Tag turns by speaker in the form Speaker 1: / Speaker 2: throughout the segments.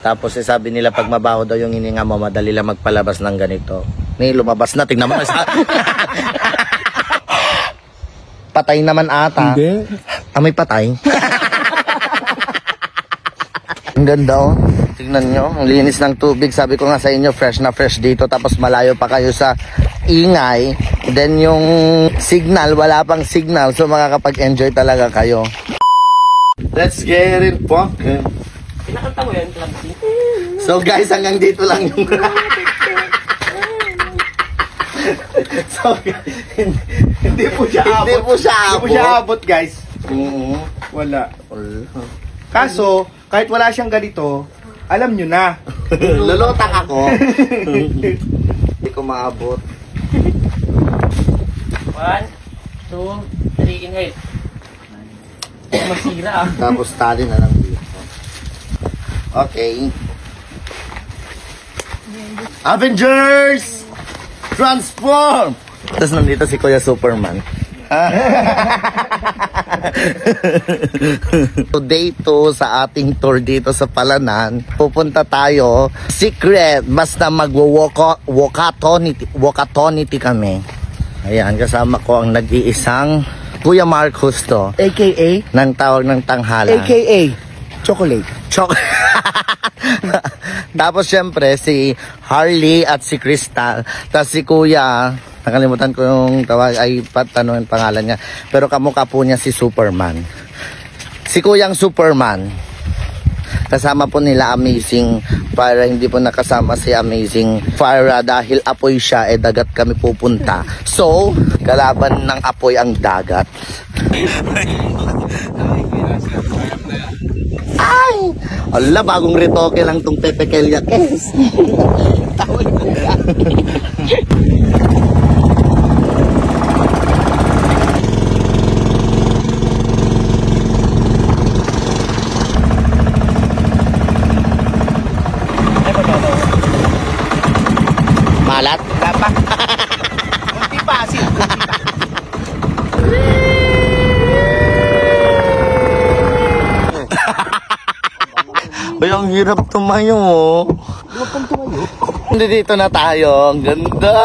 Speaker 1: Tapos sabi nila pag mabaho daw yung hininga mo, madali lang magpalabas ng ganito. May lumabas na, tingnan mo na sa... Patay naman ata.
Speaker 2: Hindi.
Speaker 1: May patay. Ang ganda oh. Tingnan nyo, ang linis ng tubig. Sabi ko nga sa inyo, fresh na fresh dito. Tapos malayo pa kayo sa ingay. Then yung signal, wala pang signal. So makakapag-enjoy talaga kayo. Let's get it funky.
Speaker 3: Pinakanta mo yan,
Speaker 1: So guys, hanggang dito lang yung... So,
Speaker 2: Hindi po siya abot.
Speaker 1: Hindi po siya
Speaker 2: abot, guys. Wala. Kaso, kahit wala siyang ganito, alam nyo na.
Speaker 1: Lolotak ako. Hindi ko maabot.
Speaker 3: 1, 2, 3, inhale. Masira ah.
Speaker 1: Tapos tali na lang dito. Okay. Avengers! Transform! Tapos nandito si Kuya Superman. Day 2 sa ating tour dito sa Palanan. Pupunta tayo. Secret. Basta mag-wakatonity kami. Ayan, kasama ko ang nag-iisang Kuya Mark Justo.
Speaker 2: AKA?
Speaker 1: Nang tawag ng tanghala.
Speaker 2: AKA? Chocolate.
Speaker 1: Tapos syempre si Harley at si Crystal. Tapos si Kuya, nakalimutan ko yung tawag ay patanong ang pangalan niya. Pero kamukha po niya si Superman. Si Kuyang Superman. Kasama po nila Amazing para hindi po nakasama si Amazing Fire dahil apoy siya dagat kami pupunta. So, kalaban ng apoy ang dagat. Ay! Ala, bagong retoke lang tong Pepe Kelya Kes. Tawag ko yan. Malat?
Speaker 2: Tapa. Kunti pa, asin.
Speaker 1: Ay, ang hirap tumayo.
Speaker 2: Huwag kang tumayo.
Speaker 1: Dito na tayo. Ang ganda.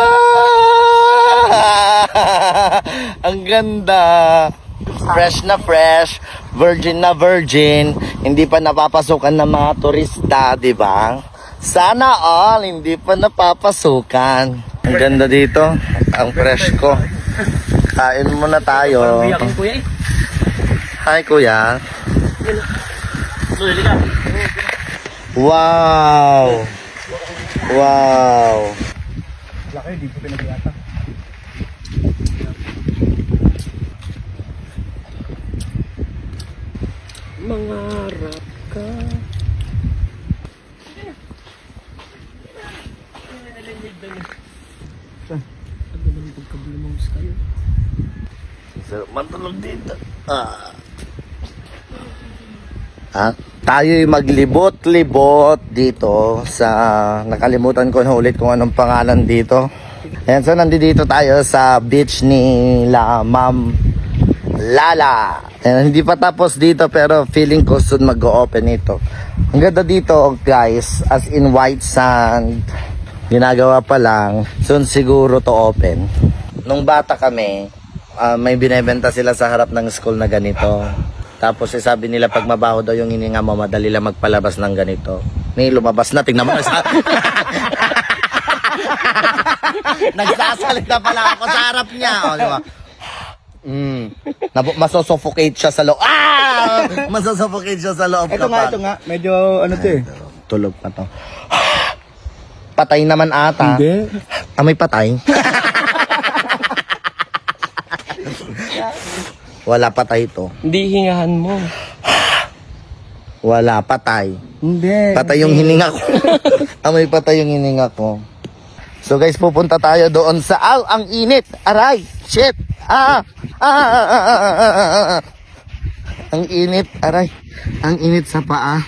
Speaker 1: Ang ganda. Fresh na fresh. Virgin na virgin. Hindi pa napapasukan ng mga turista, di ba? Sana all, hindi pa napapasukan. Ang ganda dito. Ang fresh ko. Kain muna tayo.
Speaker 3: Parang biyak yung kuya eh.
Speaker 1: Hi, Kuya.
Speaker 3: Luli ka.
Speaker 1: Wow! Wow!
Speaker 2: Laki, di ko pinagyata.
Speaker 3: Mangarap ka.
Speaker 1: Sarap matulog dito. Tayo'y maglibot-libot dito sa nakalimutan ko na ulit kung anong pangalan dito. Ayan, so nandito tayo sa beach ni Ma'am Lala. Ayan, hindi pa tapos dito pero feeling ko soon mag-o-open ito. Ang ganda dito guys, as in white sand. Ginagawa pa lang, soon siguro to open. Nung bata kami, may binebenta sila sa harap ng school na ganito. Tapos sabi nila pag mabaho daw yung hininga mo, madali lang magpalabas ng ganito. May lumabas na, tingnan mo na sa... Nagsasalita pala ako sa harap niya. O, diba? Masosuffocate siya sa loob. Masosuffocate siya sa loob.
Speaker 2: Ito nga. Medyo ano to eh.
Speaker 1: Tulog pa to. Patay naman ata.
Speaker 2: Hindi.
Speaker 1: May patay. Wala patay ito.
Speaker 3: Hindi hingahan mo.
Speaker 1: Wala patay.
Speaker 2: Hindi.
Speaker 1: Patay yung hininga ko. May patay yung hininga ko. So guys, pupunta tayo doon sa... ang init! Aray! Shit! Ang init, aray. Ang init sa paa.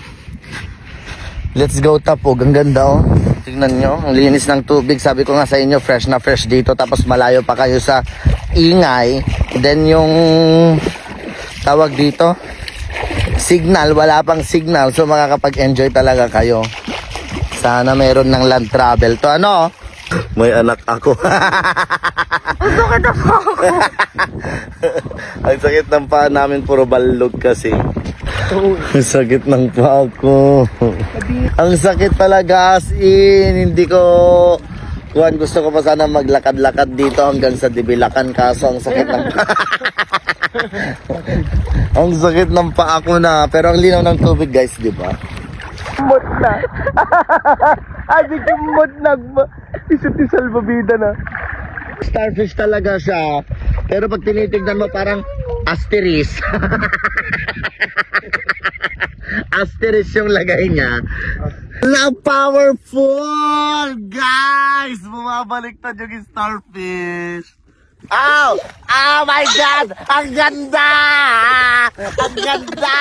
Speaker 1: Let's go Tapog. Ang ganda oh. Tingnan nyo, ang linis ng tubig. Sabi ko nga sa inyo, fresh na fresh dito. Tapos malayo pa kayo sa ingay. Then yung tawag dito, signal, wala pang signal. So makakapag-enjoy talaga kayo. Sana meron ng land travel to. Ano? May anak ako.
Speaker 4: Ang sakit na po ako.
Speaker 1: Ang sakit ng paa namin, puro balog kasi. Ang sakit ng paa ko. Ang sakit talaga, as in. Hindi ko... Juan, gusto ko pa sana maglakad-lakad dito hanggang sa Dibilakan, kaso ang sakit ng paa. Ang sakit ng paa ko na. Pero ang linaw ng tubig, guys, di ba?
Speaker 2: Mot na. Adi kumot na. Isa't salbabida na.
Speaker 1: Starfish talaga siya. Pero pag tinitignan mo, parang asterisk. Asterisk yung lagay niya. Na powerful! Guys! Bumabaliktad yung starfish. Oh! Oh my God! Ang ganda! Ang ganda!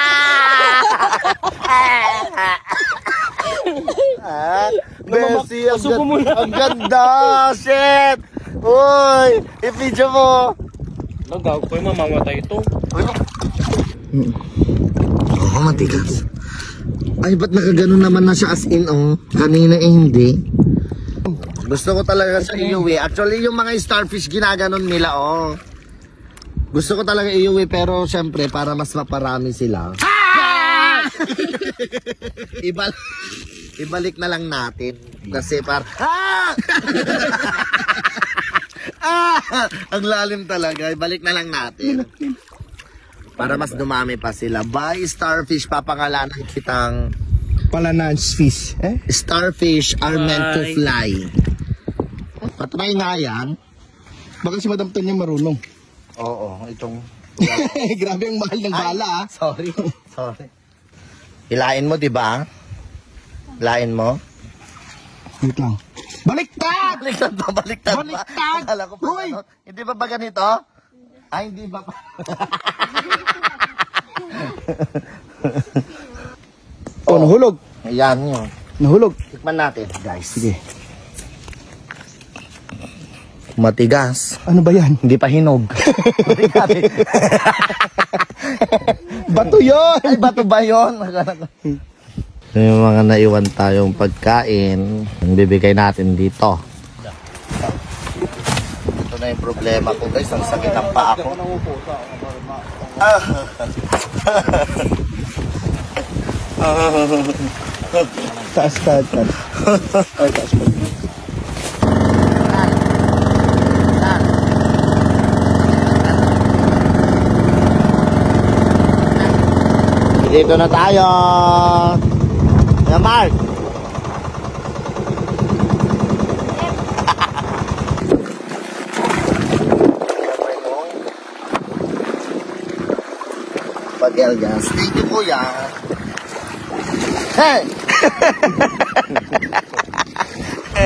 Speaker 1: Bessie, ang ganda! Shit! Uy! I-video mo!
Speaker 3: Nagawag ko yung mamamatay ito.
Speaker 1: Oo, matigas. Ay, ba't nakaganon naman na siya as in, oh? Kanina eh, hindi. Gusto ko talaga sa iuwi. Actually, yung mga starfish, ginaganon nila, oh. Gusto ko talaga iuwi, pero syempre, para mas maparami sila. Ibalik na lang natin. Kasi ang lalim talaga. Ibalik na lang natin. Para mas dumami pa sila. Bye, starfish. Papangalanan kitang
Speaker 2: Palanans fish.
Speaker 1: starfish are meant to fly. Patry nga yan.
Speaker 2: Baka si Madam Tanya marunong.
Speaker 1: Oo, itong...
Speaker 2: Grabe ang mahal ng bala, ah.
Speaker 1: Sorry. Hilain mo, diba? Hilain mo?
Speaker 2: Wait lang. Baliktad!
Speaker 1: Baliktad ba? Baliktad ba?
Speaker 2: Baliktad!
Speaker 1: Akala ko pa
Speaker 2: Uy!
Speaker 1: ano. Hindi ba ganito? Ay, hindi ba pa?
Speaker 2: Oh, nahulog.
Speaker 1: Ayan yun.
Speaker 2: Nahulog.
Speaker 1: Tikman natin, guys.
Speaker 2: Sige.
Speaker 1: Matigas.
Speaker 2: Ano ba yan?
Speaker 1: Hindi pa hinog.
Speaker 2: Bato yun!
Speaker 1: Ay, bato ba yun? May mga naiwan tayong pagkain. Bibigay natin dito. Ito na yung problema ko, guys. Ang sakit ng paa ko.
Speaker 2: Taas. Ay, taas pa.
Speaker 1: Dito na tayo. Na Mark. Pagelgas. Thank you, kuya. Hey!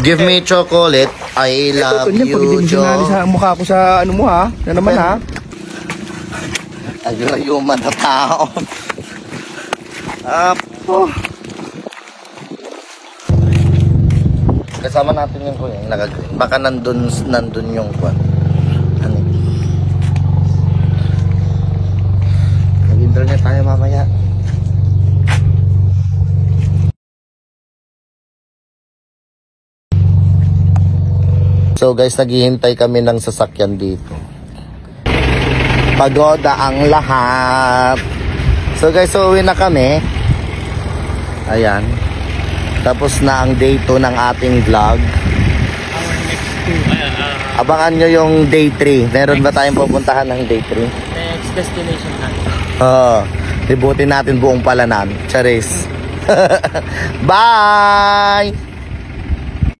Speaker 1: Give me chocolate. I love you, Joe.
Speaker 2: Sa mukha ko sa ano mo, ha? Na naman, ha?
Speaker 1: Ayun na tao. Kasama natin yung kuya, yung naka-green. Baka nandun yung kwan. Ano? Nag-internet tayo mamaya. So guys, naghihintay kami ng sasakyan dito. Pagoda ang lahat. So guys, uwi na kami. Ayan. Tapos na ang day 2 ng ating vlog. Abangan nyo yung day 3. Meron ba tayong pupuntahan ng day 3?
Speaker 3: Next destination natin.
Speaker 1: Libutin natin buong Palanan. Charis. Bye!